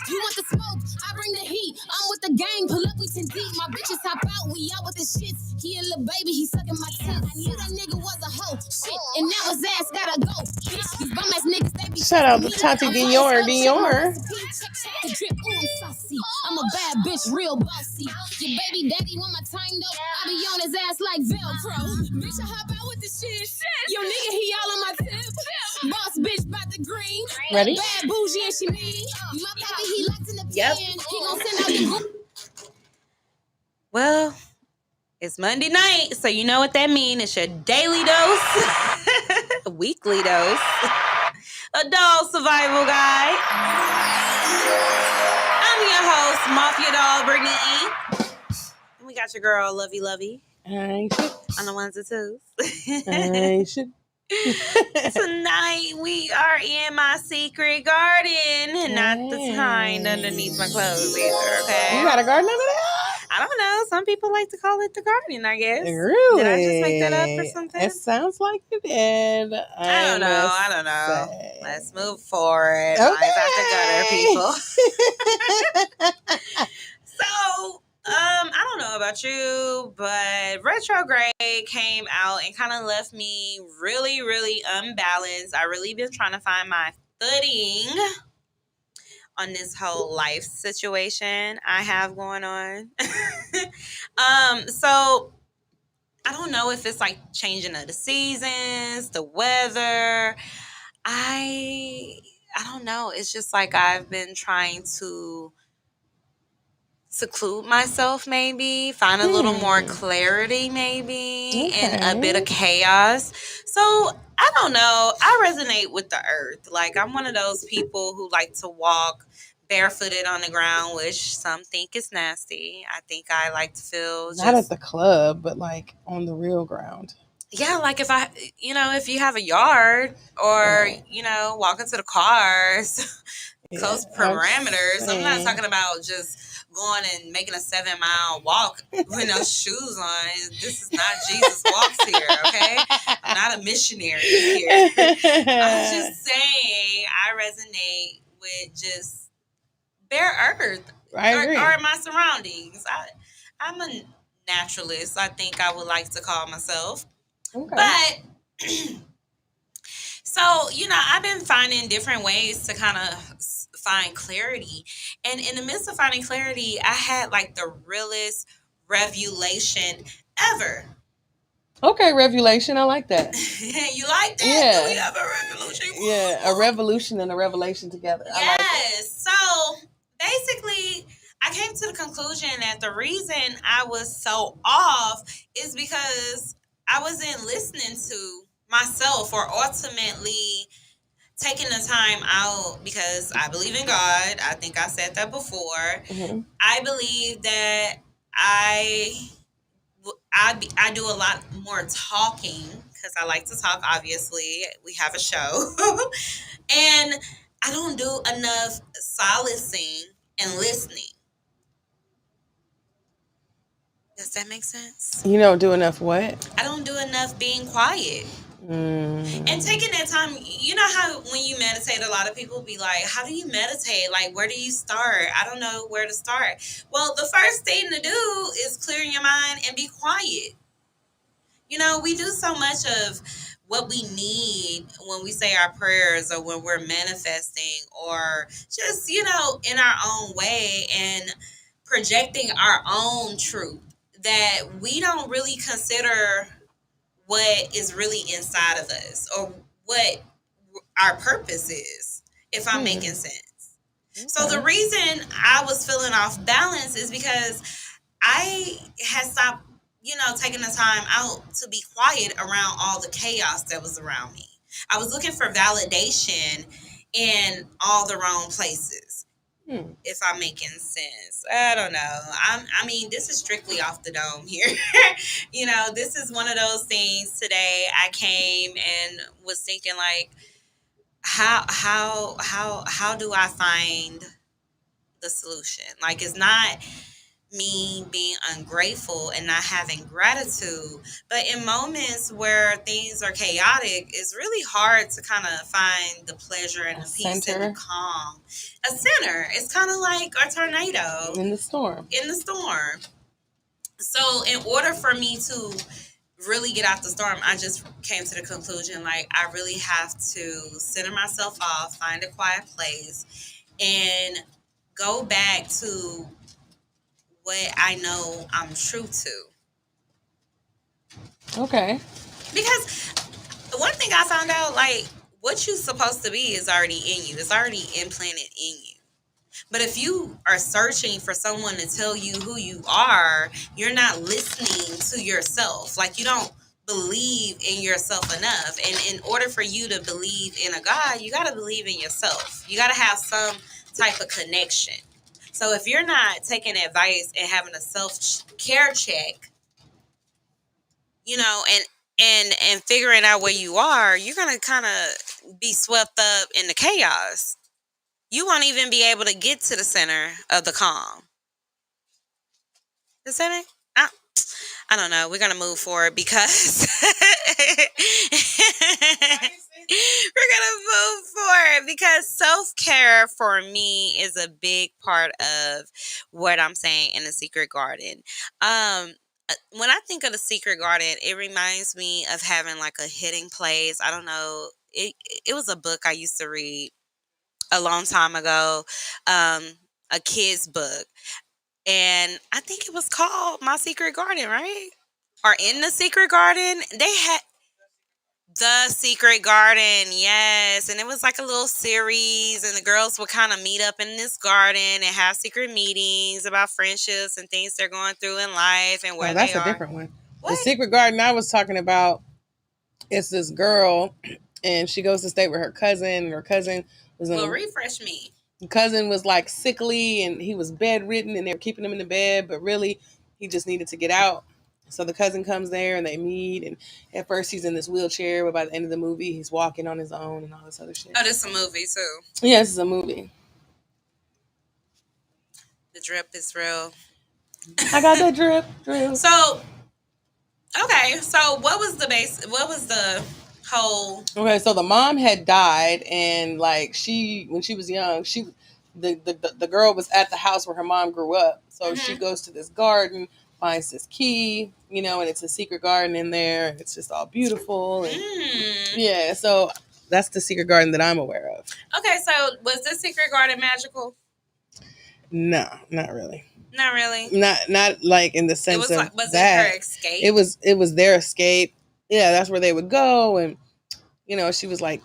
You want the smoke? I bring the heat. I'm with the gang. Pull up, we 10 deep. My bitches hop out. We out with the shits. He a little baby. He sucking my tits. I knew that nigga was a hoe. Shit. And now his ass gotta go. Bitch, these bum ass niggas, they be Shout out to Tati Dior. the drip. Ooh, I'm saucy. I'm a bad bitch, real bossy. Your baby daddy want my time though. I be on his ass like Velcro. Bitch, I hop out with the shit. Yo, nigga, he all on my tip. Boss bitch by the green. Ready? Bad bougie and she mean. My baby, he locked in the pen. He gon' send out the group. Well, it's Monday night, so you know what that means. It's your daily dose, weekly dose, adult survival guide. I'm your host, Mafia Doll Brittany E. And we got your girl, Lovey Lovey, I should. on the ones and twos. I should. Tonight we are in my secret garden and not the kind underneath my clothes either, okay? You got a garden under there? I don't know. Some people like to call it the garden, I guess. Really? Did I just make that up or something? It sounds like you did. I don't know. Say. Let's move forward. Okay. Lives after gutter, people. So, I don't know about you, but Retrograde came out and kind of left me really, really unbalanced. I really been trying to find my footing on this whole life situation I have going on. So I don't know if it's like changing of the seasons, the weather. I don't know. It's just like I've been trying to seclude myself, maybe find a little more clarity, maybe, and a bit of chaos. So I don't know. I resonate with the earth. Like, I'm one of those people who like to walk barefooted on the ground, which some think is nasty. I think I like to feel just, not at the club, but like on the real ground. Yeah, like if you have a yard or, walking to the cars, close parameters. I'm not talking about just going and making a 7-mile walk with no shoes on. This is not Jesus walks here, okay? I'm not a missionary here. I'm just saying I resonate with just bare earth or my surroundings. I'm a naturalist, I think I would like to call myself. Okay. But so, I've been finding different ways to kind of find clarity. And in the midst of finding clarity, I had like the realest revelation ever. Okay, revelation. I like that. You like that? Yeah. Do we have a revolution? Yeah, a revolution and a revelation together. Yes. I like it. So basically, I came to the conclusion that the reason I was so off is because I wasn't listening to myself, or ultimately taking the time out, because I believe in God. I think I said that before. Mm-hmm. I believe that I do a lot more talking because I like to talk. Obviously, we have a show. And I don't do enough solacing and listening. Does that make sense? You don't do enough what? I don't do enough being quiet. And taking that time, you know how when you meditate, a lot of people be like, how do you meditate? Like, where do you start? I don't know where to start. Well, the first thing to do is clear your mind and be quiet. We do so much of what we need when we say our prayers, or when we're manifesting, or just, in our own way, and projecting our own truth, that we don't really consider what is really inside of us, or what our purpose is, if I'm making sense. Okay. So the reason I was feeling off balance is because I had stopped, taking the time out to be quiet around all the chaos that was around me. I was looking for validation in all the wrong places. If I'm making sense. I don't know. I mean, this is strictly off the dome here. This is one of those things. Today I came and was thinking, like, how do I find the solution? Like, it's not me being ungrateful and not having gratitude. But in moments where things are chaotic, it's really hard to kind of find the pleasure and the peace and the calm. A center. It's kind of like a tornado in the storm. In the storm. So in order for me to really get out the storm, I just came to the conclusion like I really have to center myself off, find a quiet place, and go back to what I know I'm true to. Okay. Because one thing I found out, like, what you're supposed to be is already in you. It's already implanted in you. But if you are searching for someone to tell you who you are, you're not listening to yourself. Like, you don't believe in yourself enough. And in order for you to believe in a God, you got to believe in yourself. You got to have some type of connection. So if you're not taking advice and having a self-care check, you know, and figuring out where you are, you're going to kind of be swept up in the chaos. You won't even be able to get to the center of the calm. The center? I don't know. We're going to move forward because self-care for me is a big part of what I'm saying in the Secret Garden. When I think of the Secret Garden, it reminds me of having like a hidden place. I don't know. It was a book I used to read a long time ago, a kid's book. And I think it was called My Secret Garden, right? Or In the Secret Garden. They had The Secret Garden, yes. And it was like a little series, and the girls would kind of meet up in this garden and have secret meetings about friendships and things they're going through in life and where that's they are. That's a different one. What? The Secret Garden I was talking about, it's this girl, and she goes to stay with her cousin, and her cousin was in refresh me. Cousin was like sickly, and he was bedridden, and they were keeping him in the bed, but really he just needed to get out. So the cousin comes there and they meet, and at first he's in this wheelchair, but by the end of the movie he's walking on his own and all this other shit. Oh, this is a movie too. Yeah, this is a movie. The drip is real. I got that drip. So okay, so what was the whole... Okay, so the mom had died, and like when she was young, the girl was at the house where her mom grew up. So she goes to this garden, finds this key, you know, and it's a secret garden in there, and it's just all beautiful. And yeah, so that's the secret garden that I'm aware of. Okay, so was this secret garden magical? No, not really. Not really. Not like in the sense of was that. It her escape? It was their escape. Yeah, that's where they would go, and you know, she was like,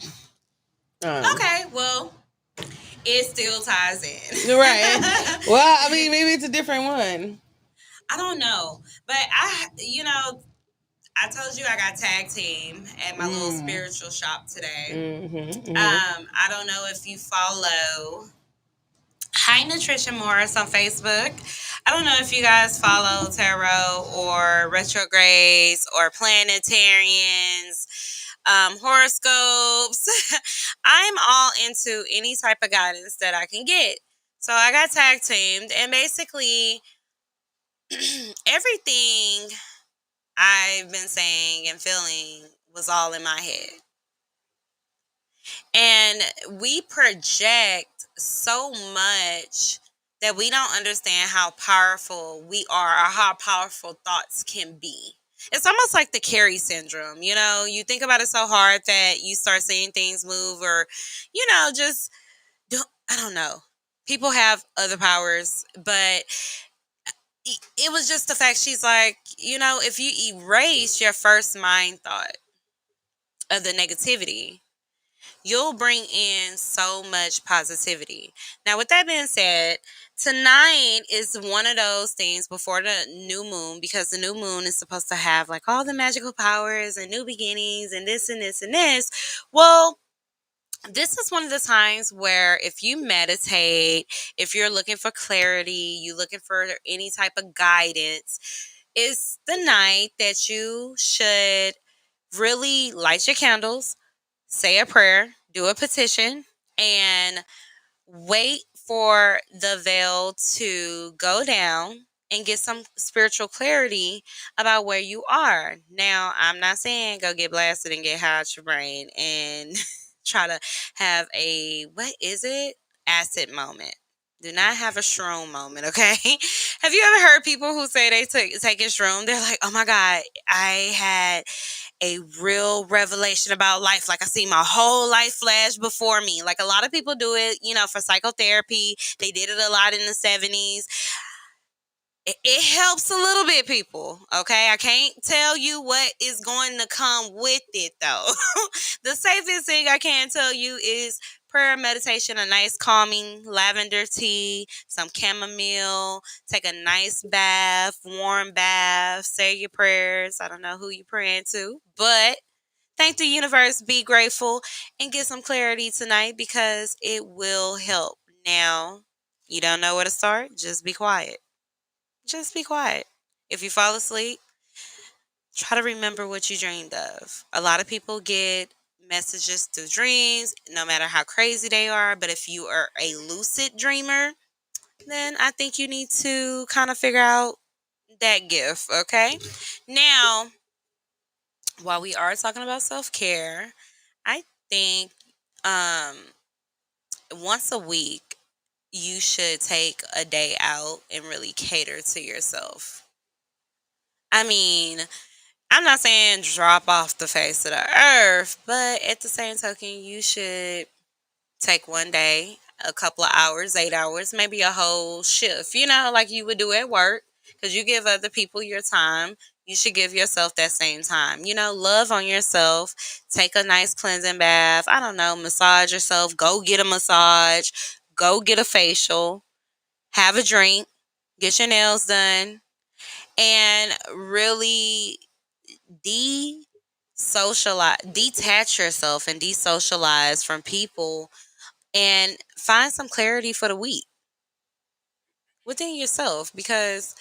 okay, well, it still ties in, right? Well, I mean, maybe it's a different one. I don't know, but I told you I got tag team at my little spiritual shop today. I don't know if you follow Hi Nutrition Morris on Facebook. I don't know if you guys follow tarot or retrogrades or planetarians, horoscopes. I'm all into any type of guidance that I can get. So I got tag teamed, and basically everything I've been saying and feeling was all in my head. And we project so much that we don't understand how powerful we are or how powerful thoughts can be. It's almost like the Carrie syndrome. You know, you think about it so hard that you start seeing things move, or, you know, just, I don't know. People have other powers, but it was just the fact she's like, you know, if you erase your first mind thought of the negativity, you'll bring in so much positivity. Now, with that being said, tonight is one of those things before the new moon, because the new moon is supposed to have like all the magical powers and new beginnings and this and this and this. Well, this is one of the times where if you meditate, if you're looking for clarity, you're looking for any type of guidance, it's the night that you should really light your candles, say a prayer, do a petition, and wait for the veil to go down and get some spiritual clarity about where you are. Now, I'm not saying go get blasted and get high out your brain and try to have a, what is it? Acid moment. Do not have a shroom moment, okay? Have you ever heard people who say they taking shroom? They're like, oh my God, I had a real revelation about life. Like I see my whole life flash before me. Like a lot of people do it, for psychotherapy. They did it a lot in the 70s. It helps a little bit, people. Okay. I can't tell you what is going to come with it, though. The safest thing I can tell you is prayer, meditation, a nice calming lavender tea, some chamomile, take a nice bath, warm bath, say your prayers. I don't know who you're praying to, but thank the universe, be grateful, and get some clarity tonight because it will help. Now, you don't know where to start? Just be quiet. Just be quiet. If you fall asleep, try to remember what you dreamed of. A lot of people get messages through dreams, no matter how crazy they are. But if you are a lucid dreamer, then I think you need to kind of figure out that gift, okay? Now, while we are talking about self-care, I think um, once a week, you should take a day out and really cater to yourself. I mean, I'm not saying drop off the face of the earth, but at the same token, you should take one day, a couple of hours, 8 hours, maybe a whole shift, like you would do at work, because you give other people your time. You should give yourself that same time. Love on yourself. Take a nice cleansing bath. I don't know, massage yourself. Go get a massage. Go get a facial. Have a drink. Get your nails done. And really detach yourself and desocialize from people and find some clarity for the week within yourself, because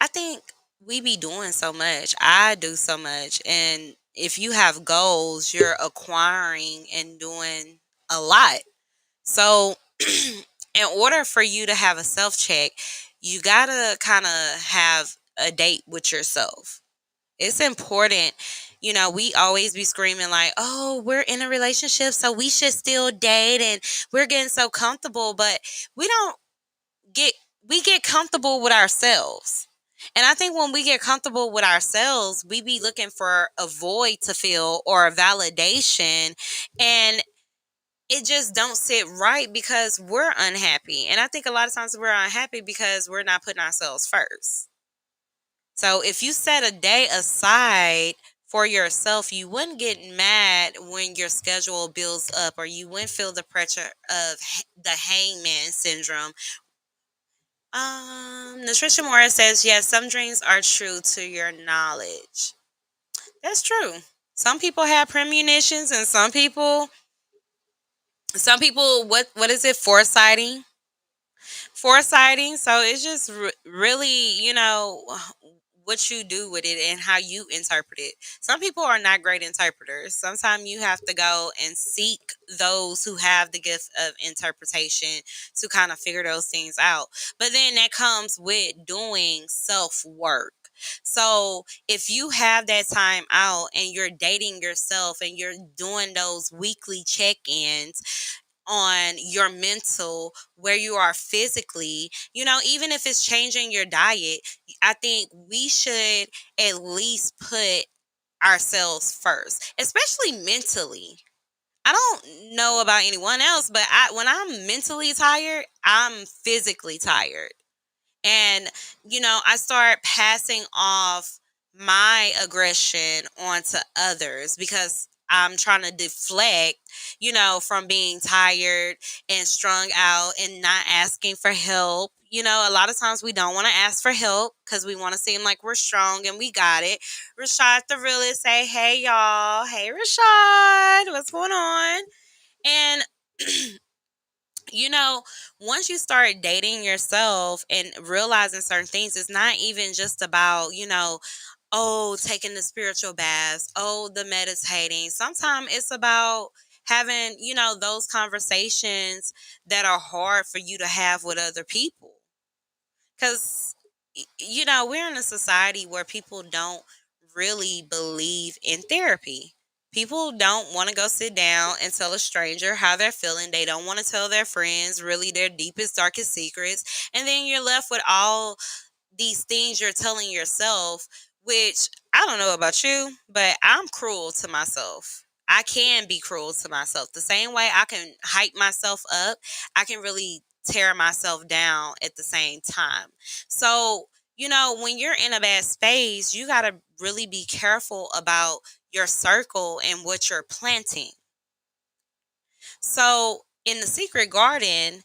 I think we be doing so much. I do so much. And if you have goals, you're acquiring and doing a lot. So in order for you to have a self check, you gotta kind of have a date with yourself. It's important. We always be screaming like, oh, we're in a relationship, so we should still date and we're getting so comfortable, but we don't get we get comfortable with ourselves. And I think when we get comfortable with ourselves, we be looking for a void to fill or a validation, and it just don't sit right because we're unhappy. And I think a lot of times we're unhappy because we're not putting ourselves first. So if you set a day aside for yourself, you wouldn't get mad when your schedule builds up, or you wouldn't feel the pressure of the hangman syndrome. Nutrition Morris says, yes, some dreams are true to your knowledge. That's true. Some people have premonitions, and some people, what is it? Foresighting. So it's just really, what you do with it and how you interpret it. Some people are not great interpreters. Sometimes you have to go and seek those who have the gift of interpretation to kind of figure those things out. But then that comes with doing self work. So if you have that time out and you're dating yourself and you're doing those weekly check-ins on your mental, where you are physically, even if it's changing your diet, I think we should at least put ourselves first, especially mentally. I don't know about anyone else, but when I'm mentally tired, I'm physically tired. And, I start passing off my aggression onto others because I'm trying to deflect, from being tired and strung out and not asking for help. A lot of times we don't want to ask for help because we want to seem like we're strong and we got it. Rashad the realist say, hey, y'all. Hey, Rashad. What's going on? And once you start dating yourself and realizing certain things, it's not even just about, oh, taking the spiritual baths, oh, the meditating. Sometimes it's about having, those conversations that are hard for you to have with other people. Because we're in a society where people don't really believe in therapy. People don't want to go sit down and tell a stranger how they're feeling. They don't want to tell their friends really their deepest, darkest secrets. And then you're left with all these things you're telling yourself, which I don't know about you, but I'm cruel to myself. I can be cruel to myself. The same way I can hype myself up, I can really tear myself down at the same time. So, when you're in a bad space, you got to really be careful about your circle and what you're planting. So, in the secret garden,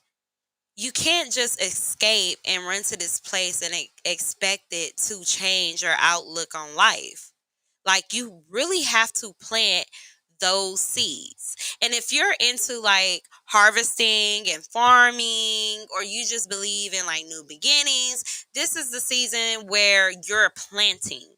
you can't just escape and run to this place and expect it to change your outlook on life. Like, you really have to plant those seeds. And if you're into like harvesting and farming, or you just believe in like new beginnings, this is the season where you're planting.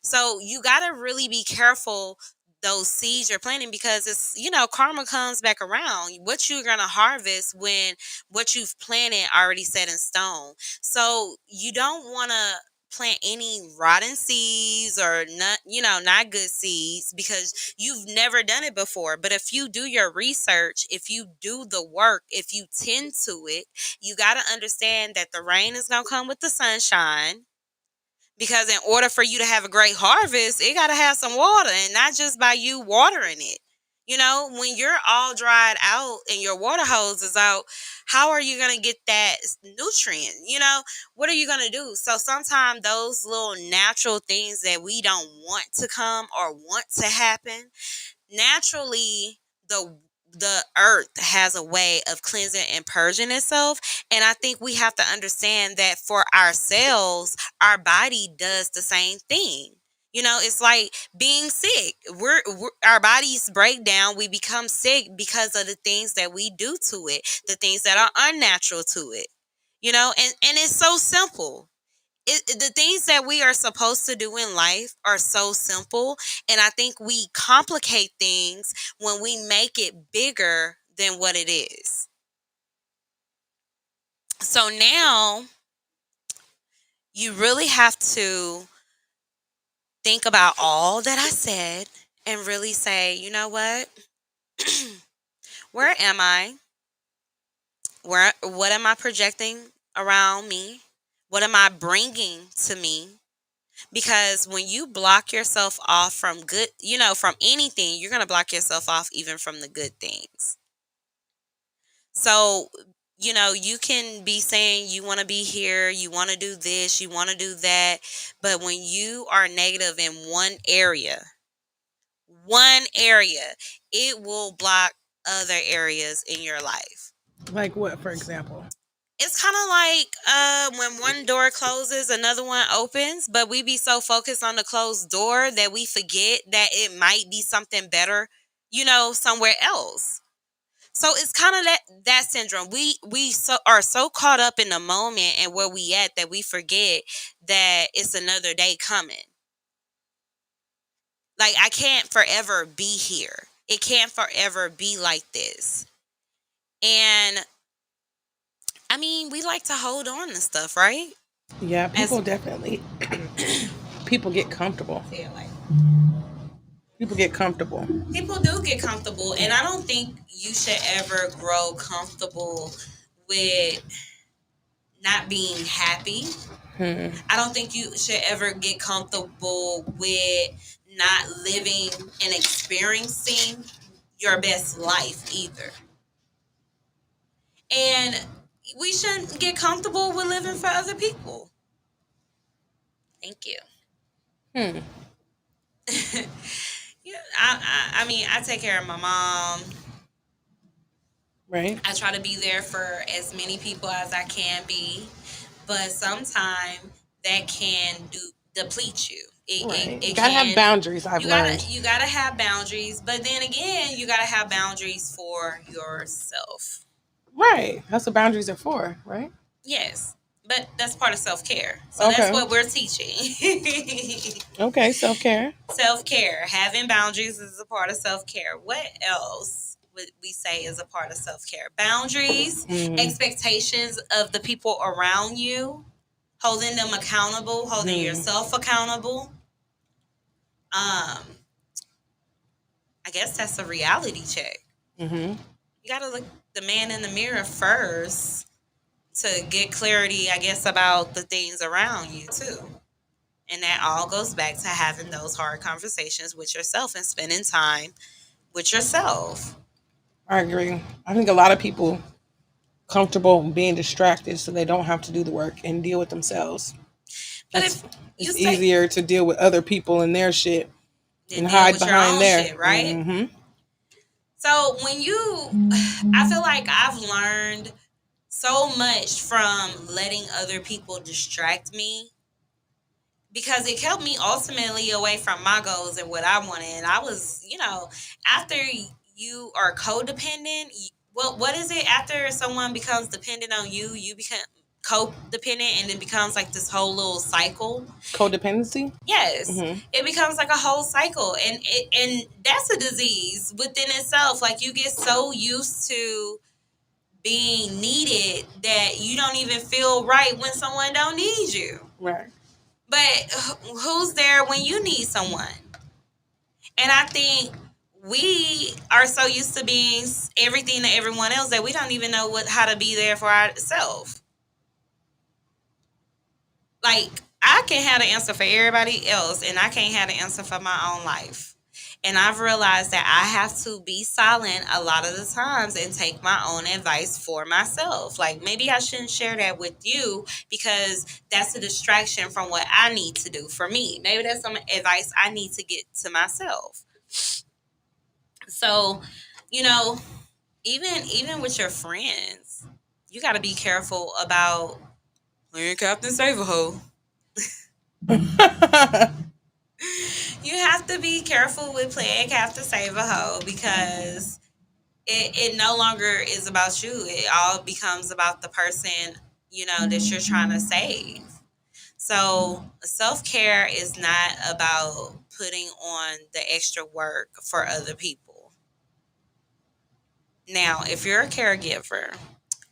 So you got to really be careful those seeds you're planting, because it's, karma comes back around. What you're going to harvest when what you've planted already set in stone. So you don't want to plant any rotten seeds or not good seeds, because you've never done it before. But if you do your research, if you do the work, if you tend to it, you got to understand that the rain is going to come with the sunshine. Because in order for you to have a great harvest, it got to have some water, and not just by you watering it. When you're all dried out and your water hose is out, how are you going to get that nutrient? What are you going to do? So sometimes those little natural things that we don't want to come or want to happen, naturally, the earth has a way of cleansing and purging itself. And I think we have to understand that for ourselves, our body does the same thing. It's like being sick. Our bodies break down. We become sick because of the things that we do to it, the things that are unnatural to it. And it's so simple. The things that we are supposed to do in life are so simple, and I think we complicate things when we make it bigger than what it is. So now you really have to think about all that I said and really say, you know what? Where am I? What am I projecting around me? What am I bringing to me? Because when you block yourself off from good, from anything, you're going to block yourself off even from the good things. So, you can be saying you want to be here, you want to do this, you want to do that. But when you are negative in one area, it will block other areas in your life. Like what, for example? It's kind of like when one door closes, another one opens, but we be so focused on the closed door that we forget that it might be something better, somewhere else. So it's kind of that syndrome. We are so caught up in the moment and where we at that we forget that it's another day coming. Like, I can't forever be here. It can't forever be like this. And I mean, we like to hold on to stuff, right? Yeah, people definitely. People get comfortable. People get comfortable. People do get comfortable, and I don't think you should ever grow comfortable with not being happy. I don't think you should ever get comfortable with not living and experiencing your best life either. And we shouldn't get comfortable with living for other people. Thank you. Yeah, I mean, I take care of my mom. Right. I try to be there for as many people as I can be, but sometimes that can deplete you. You gotta have boundaries. I've learned you gotta have boundaries, but then again, you gotta have boundaries for yourself. Right. That's what boundaries are for, right? Yes, but that's part of self-care. So that's what we're teaching. Okay, self-care. Self-care. Having boundaries is a part of self-care. What else would we say is a part of self-care? Boundaries, expectations of the people around you. holding them accountable, holding yourself accountable. I guess that's a reality check. Mm-hmm. You got to look the man in the mirror first to get clarity, I guess, about the things around you too. And that all goes back to having those hard conversations with yourself and spending time with yourself. I agree. I think a lot of people comfortable being distracted so they don't have to do the work and deal with themselves. But It's if easier to deal with other people and their shit and deal hide with your behind own there. shit, right? Mm-hmm. So I feel like I've learned so much from letting other people distract me because it kept me ultimately away from my goals and what I wanted. And I was, after you are codependent, what is it? After someone becomes dependent on you, you become codependent, and it becomes like this whole little cycle. Codependency? Yes, Mm-hmm. it becomes like a whole cycle, and that's a disease within itself. Like you get so used to being needed that you don't even feel right when someone don't need you. Right. But who's there when you need someone? And I think we are so used to being everything to everyone else that we don't even know how to be there for ourselves. Like, I can have the answer for everybody else, and I can't have the answer for my own life. And I've realized that I have to be silent a lot of the times and take my own advice for myself. Like, maybe I shouldn't share that with you because that's a distraction from what I need to do for me. Maybe that's some advice I need to get to myself. So, even with your friends, you got to be careful about playing Captain Save-A-Ho. You have to be careful with playing Captain Save-A-Ho because it no longer is about you. It all becomes about the person, that you're trying to save. So self-care is not about putting on the extra work for other people. Now, if you're a caregiver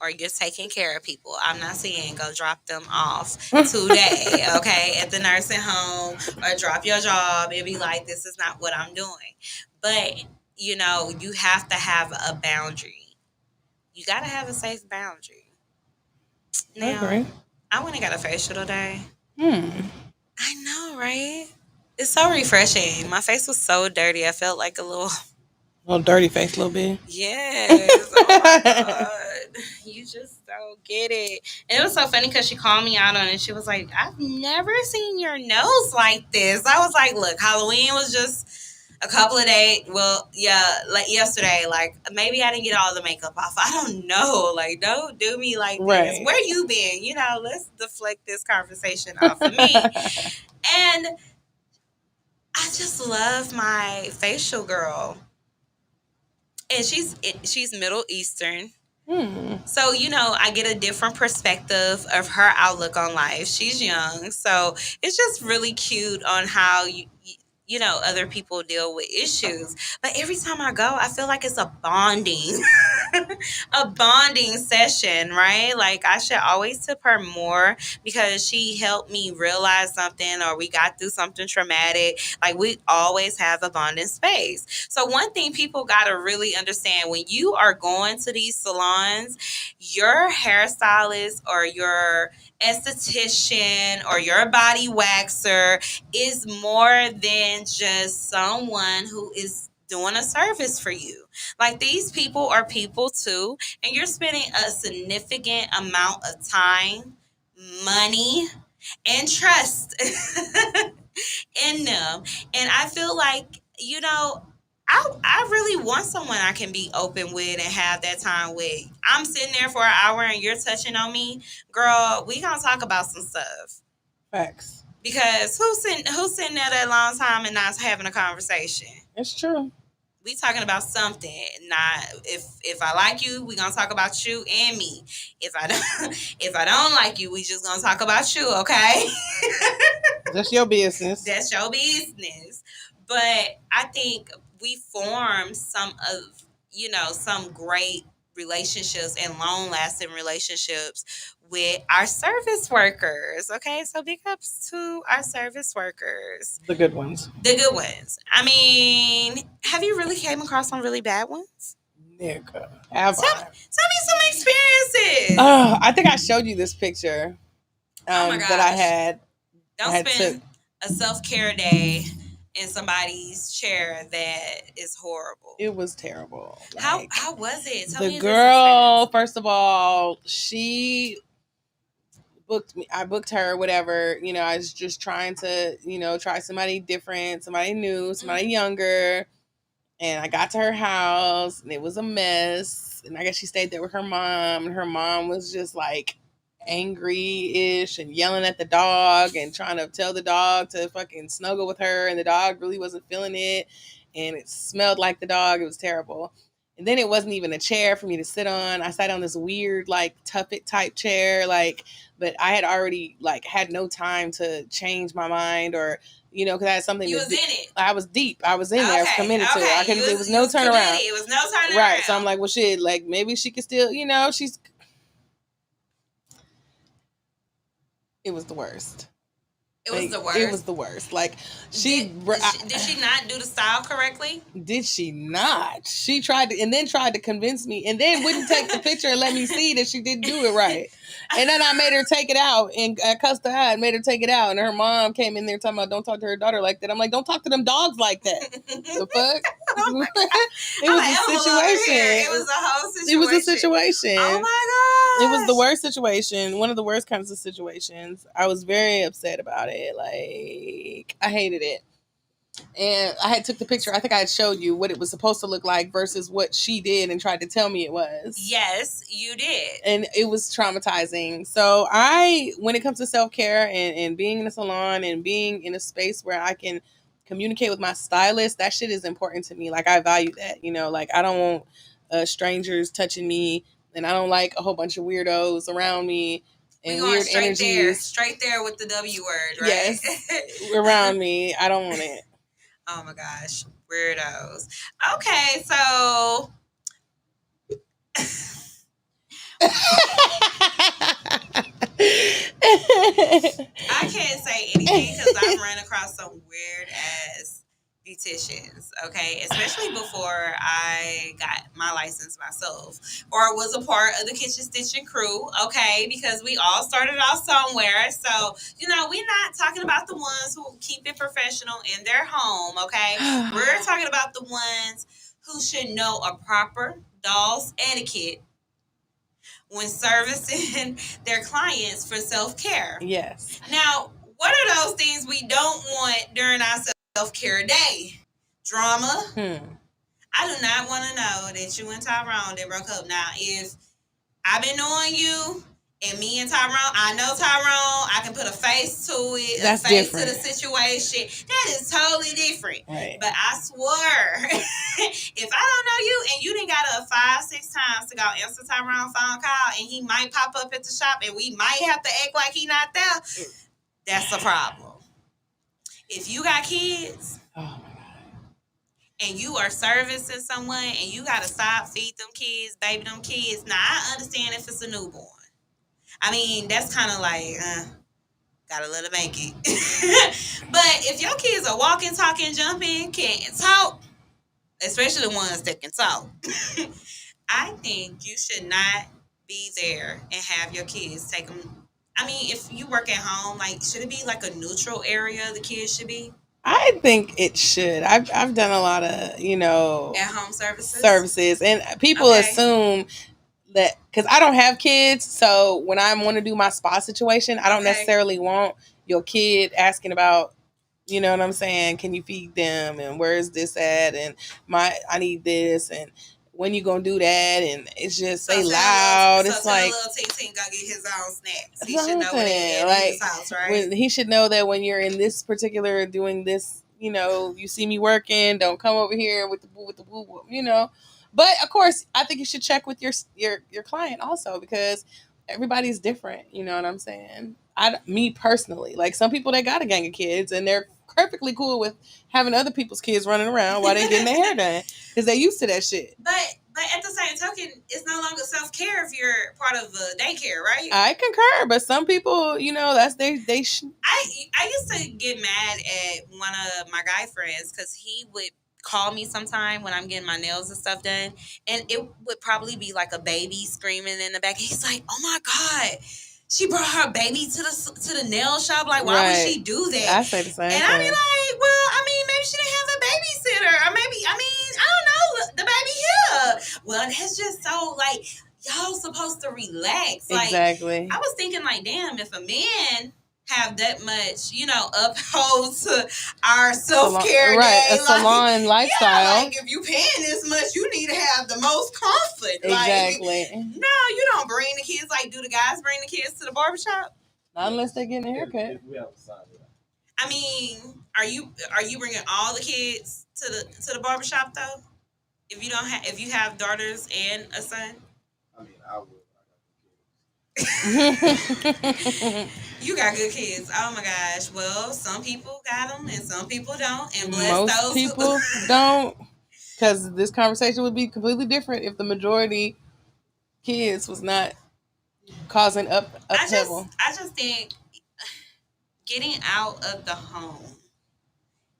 or you're taking care of people, I'm not saying go drop them off today, okay, at the nursing home or drop your job and be like, this is not what I'm doing. But, you have to have a boundary. You got to have a safe boundary. Now, Okay. I went and got a facial today. I know, right? It's so refreshing. My face was so dirty. I felt like a little dirty face, a little bit. Yes. Oh my God. You just don't get it. And it was so funny because she called me out on it. She was like, I've never seen your nose like this. I was like, look, Halloween was just a couple of days. Well, yeah, like yesterday. Like, maybe I didn't get all the makeup off. I don't know. Like, don't do me like this. Where you been? Let's deflect this conversation off of me. And I just love my facial girl. And she's Middle Eastern. So, I get a different perspective of her outlook on life. She's young. So it's just really cute on how other people deal with issues. But every time I go, I feel like it's a bonding, a bonding session, right? Like I should always tip her more because she helped me realize something or we got through something traumatic. Like we always have a bonding space. So one thing people got to really understand when you are going to these salons, your hairstylist or your esthetician or your body waxer is more than just someone who is doing a service for you. Like these people are people too, and you're spending a significant amount of time, money, and trust in them. And I feel like, I really want someone I can be open with and have that time with. I'm sitting there for an hour and you're touching on me. Girl, we gonna talk about some stuff. Facts. Because who's sitting there that long time and not having a conversation? It's true. We talking about something. Not if I like you, we gonna talk about you and me. If I don't like you, we just gonna talk about you, okay? That's your business. That's your business. But I think we formed some great relationships and long-lasting relationships with our service workers. Okay, so big ups to our service workers, The good ones. the good ones. I mean, have you really came across some really bad ones? Nigga. Have Tell, I? tell me some experiences. I think I showed you this picture Oh my that I gosh. had. Don't I had spend a self-care day in somebody's chair that is horrible. It was terrible. How Like, was it? Tell the me this girl, experience. first of all, she booked me. I booked her, whatever. You know, I was just trying to, try somebody different, somebody new, somebody younger. And I got to her house and it was a mess. And I guess she stayed there with her mom. And her mom was just like angry-ish and yelling at the dog and trying to tell the dog to fucking snuggle with her. And the dog really wasn't feeling it. And it smelled like the dog. It was terrible. And then it wasn't even a chair for me to sit on. I sat on this weird, like, tuffet type chair, but I had already, had no time to change my mind or, because I had something You to was do. in it. I was deep. I was in there. I was committed to it. I couldn't, it was no turnaround. Committed. It was no turnaround. Right. So I'm like, well, shit, maybe she could still, she's. It was the worst. It was the worst. It was the worst. Did she not do the style correctly? Did she not? She tried to convince me, and then wouldn't take the picture and let me see that she didn't do it right. And then I made her take it out, and I cussed her out and made her take it out. And her mom came in there talking about, don't talk to her daughter like that. I'm like, don't talk to them dogs like that. The fuck? Oh it was a situation. It was a whole situation. It was a situation. Oh my god! It was the worst situation. One of the worst kinds of situations. I was very upset about it. I hated it. And I had took the picture. I think I had showed you what it was supposed to look like versus what she did and tried to tell me it was. Yes, you did. And it was traumatizing. So when it comes to self-care and being in a salon and being in a space where I can communicate with my stylist, that shit is important to me. I value that, I don't want strangers touching me, and I don't like a whole bunch of weirdos around me and weird energies. Straight there with the W word, right? Yes, around me. I don't want it. Oh my gosh, weirdos. Okay, so I can't say anything because I've run across some weird ass beauticians, okay? Especially before I got my license myself or was a part of the Kitchen Stitching crew, okay? Because we all started off somewhere. So, we're not talking about the ones who keep it professional in their home, okay? We're talking about the ones who should know a proper doll's etiquette when servicing their clients for self-care. Yes. Now, what are those things we don't want during our self-care day? Drama. I do not want to know that you and Tyrone they broke up. Now, if I've been knowing you and me and Tyrone, I know Tyrone, I can put a face to it, That's a face different. to the situation. That is totally different. Right. But I swear, if I don't know you and you done got up 5-6 times to go answer Tyrone's phone call and he might pop up at the shop and we might have to act like he not there, that's a problem. If you got kids, oh my God, and you are servicing someone and you got to stop, feed them kids, baby them kids. Now, I understand if it's a newborn. I mean, that's kind of like, gotta let it make it. But if your kids are walking, talking, jumping, can't talk, especially the ones that can talk, I think you should not be there and have your kids take them. I mean, if you work at home, should it be a neutral area the kids should be? I think it should. I've done a lot of, At home services, and people assume that because I don't have kids, so when I want to do my spa situation, I don't necessarily want your kid asking about, you know what I'm saying? Can you feed them? And where's this at? And I need this. And when you gonna do that? And it's just they loud. It's like little T go get his own snacks. He should know when he's in his house, right? He should know that when you're in this particular doing this, you see me working. Don't come over here with the boo. But of course, I think you should check with your client also because everybody's different. You know what I'm saying? Me personally, some people they got a gang of kids and they're perfectly cool with having other people's kids running around while they're getting their hair done because they're used to that shit. But But at the same token, it's no longer self-care if you're part of a daycare, right? I concur, but some people, that's I used to get mad at one of my guy friends because he would call me sometime when I'm getting my nails and stuff done, and it would probably be like a baby screaming in the back. He's like, "Oh my God, she brought her baby to the nail shop. Like, why would she do that?" I say the same and thing. I'd be like, "Well, I mean, maybe she didn't have a babysitter, or maybe, I mean, I don't know, the baby here." Well, that's just so like y'all supposed to relax. Like, exactly. I was thinking, like, damn, if a man have that much, uphold to our self-care right, day, a salon lifestyle. Yeah, like, if you paying this much, you need to have the most comfort. Exactly. Like, no, you don't bring the kids. Like, do the guys bring the kids to the barbershop? Not unless they're getting a haircut. I mean, are you bringing all the kids to the barbershop though? If you have daughters and a son? I mean, I would. You got good kids. Oh my gosh. Well, some people got them and some people don't. And bless most those people don't, because this conversation would be completely different if the majority kids was not causing upheaval. I just think getting out of the home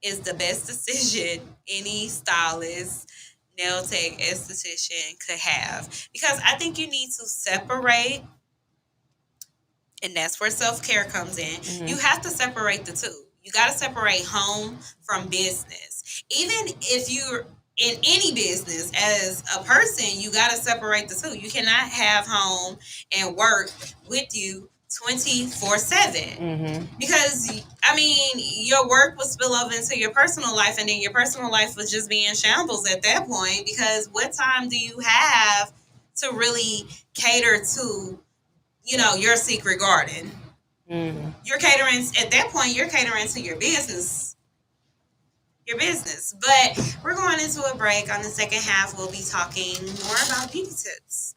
is the best decision any stylist, nail tech, esthetician could have, because I think you need to separate. And that's where self-care comes in. Mm-hmm. You have to separate the two. You got to separate home from business. Even if you're in any business as a person, you got to separate the two. You cannot have home and work with you 24/7. Mm-hmm. Because, I mean, your work will spill over into your personal life, and then your personal life was just be in shambles at that point, because what time do you have to really cater to your secret garden? Mm-hmm. You're catering at that point. You're catering to your business. But we're going into a break. On the second half, we'll be talking more about beauty tips.